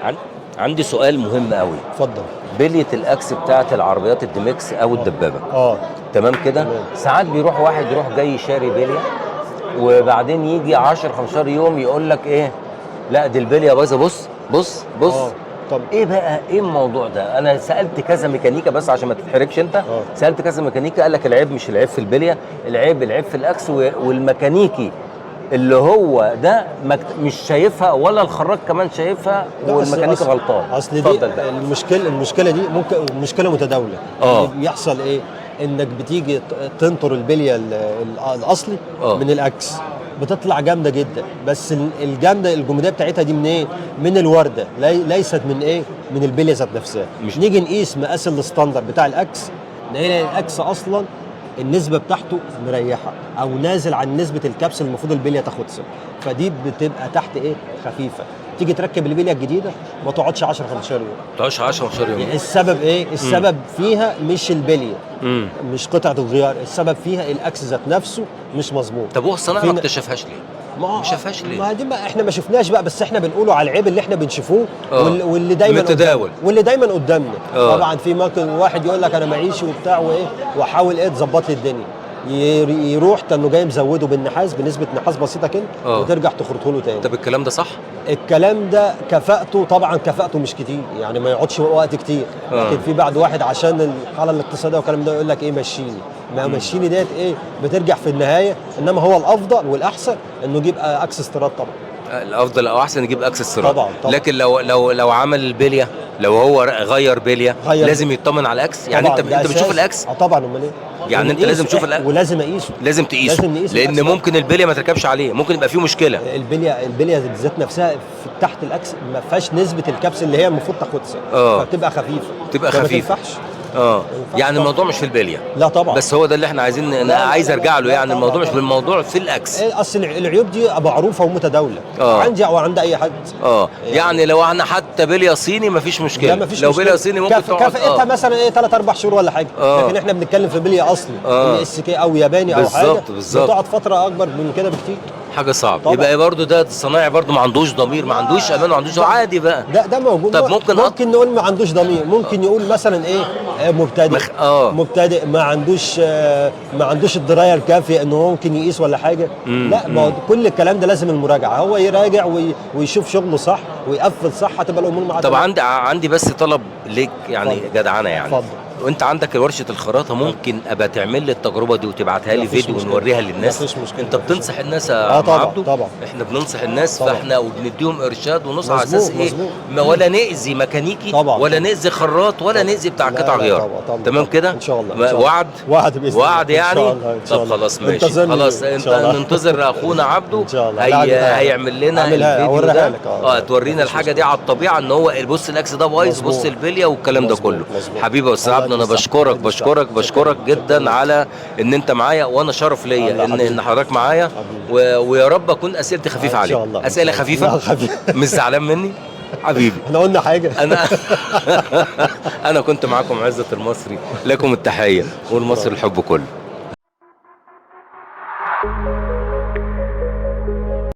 عن- عندي سؤال مهم قوي. اتفضل. بلية الاكس بتاعت العربيات الديمكس او الدبابه، تمام كده. تمام. ساعات بيروح واحد يروح جاي شاري بليه، وبعدين يجي 10 15 يوم يقول لك ايه، لا دي البليه بايظه، بص بص بص. طب ايه بقى ايه الموضوع ده؟ انا سالت كذا ميكانيكا، بس عشان ما تتحرجش انت، سالت كذا ميكانيكا قال لك العيب مش العيب في البليه، العيب في الاكس، والميكانيكي اللي هو ده مش شايفها، ولا الخراج كمان شايفها، والميكانيكي غلطان. اصل دي اتفضل. المشكله دي ممكن مشكله متداوله. اللي بيحصل ايه؟ انك بتيجي تنطر البليه الاصلي من الاكس، بتطلع جامده جدا، بس الجامده الجموديه بتاعتها دي من ايه؟ من الورده، ليست من ايه؟ من البليه ذات نفسها. نيجي نقيس مقاس الستاندر بتاع الاكس، نلاقي الاكس اصلا النسبه بتاعته مريحه او نازل عن نسبه الكبس اللي المفروض البليه تاخدها، فدي بتبقى تحت ايه؟ خفيفه. تيجي تركب البليه الجديده ما تقعدش 10 15 يوم. ما تقعدش 10 15 يوم. يعني السبب ايه؟ السبب فيها مش البليه، مش قطعه الغيار، السبب فيها الاكس ذات نفسه مش مظبوط. طب هو الصناعه ما اكتشفهاش ليه؟ ما شافهاش ليه؟ ما دي بقى احنا ما شفناش بقى، بس احنا بنقوله على العيب اللي احنا بنشوفوه واللي دايما متداول، واللي دايما قدامنا. طبعا في ممكن واحد يقول لك انا معيش وبتاع وايه، واحاول ايه تظبط لي الدنيا، يروح كانه جاي مزوده بالنحاس بنسبه نحاس بسيطه كده، وترجع تخرطه له تاني. طب الكلام ده صح؟ الكلام ده كفاءته طبعا كفاءته مش كتير، يعني ما يقعدش وقت كتير. لكن في بعض واحد عشان الحاله الاقتصاديه والكلام ده يقول لك ايه مشيني، ما مشيني ديت ايه بترجع في النهايه. انما هو الافضل والاحسن انه يجيب اكس استيراد طبعا. الافضل او احسن يجيب اكس استيراد طبعا. لكن لو عمل البليه، لو هو غير بليه لازم يطمن على الاكس. يعني انت بتشوف الاكس طبعا. امال ايه؟ يعني انت لازم تشوف الاكس ولازم اقيسه، لازم تقيسه لان ممكن البليه ما تركبش عليه، ممكن يبقى فيه مشكله. البليه ذات نفسها في تحت الاكس ما فيهاش نسبه الكبس اللي هي المفروض تاخدها، فبتبقى خفيفه. ما تنفعش. يعني الموضوع مش في البليه، لا طبعا، بس هو ده اللي احنا عايزين. انا عايز ارجع له، يعني الموضوع مش بالموضوع في الاكس. اصل العيوب دي معروفه ومتداوله عندي او عند اي حد. يعني لو احنا حتى بليه صيني مفيش مشكله، لو بليه صيني ممكن كفاءتها مثلا ايه 3 4 شهور ولا حاجه. لكن احنا بنتكلم في بليه اصلي اس كي او ياباني او حاجه بتقعد فتره اكبر من كده بكتير. حاجه صعبه. يبقى برضه ده الصنايعي برضه ما عندوش ضمير، ما عندوش امان، ما عندوش عادي بقى. ده موجود. طب ممكن نقول ما عندوش ضمير، ممكن يقول مثلا ايه مبتدئ ما عندوش الدرايه الكافيه انه هو ممكن يقيس ولا حاجه. لا، ما كل الكلام ده لازم المراجعه، هو يراجع ويشوف شغله صح ويقفل صح، هتبقى الامور معاه. طب عندي بس طلب ليك، يعني جدعنه يعني. اتفضل. وانت عندك ورشه الخراطه، ممكن ابقى تعمل لي التجربه دي وتبعتها لي فيديو ونوريها للناس. مفيش مشكله. انت بتنصح الناس يا عبده؟ طبعا احنا بننصح الناس طبعا. فاحنا وبنديهم ارشاد ونصح على اساس ايه؟ ولا ناذي ميكانيكي طبعا. ولا ناذي خراط ولا ناذي بتاع قطع غيار. تمام كده ان شاء الله. وعد باذن الله. وعد يعني. طب خلاص ماشي، خلاص انت ننتظر اخونا عبده هيعمل لنا الفيديو ده. تورينا الحاجه دي على الطبيعه، ان هو بص الاكس ده بايظ، بص البليه والكلام ده كله. حبيبي يا استاذ عبده، انا بشكرك جدا على ان انت معايا، وانا شرف ليا ان حضرتك معايا، ويا رب اكون اسئلتي خفيفه عليك. اسئله خفيفه. مش زعلان مني حبيبي؟ احنا قلنا حاجه. انا كنت معاكم عزت المصري، لكم التحيه والمصري الحب كله.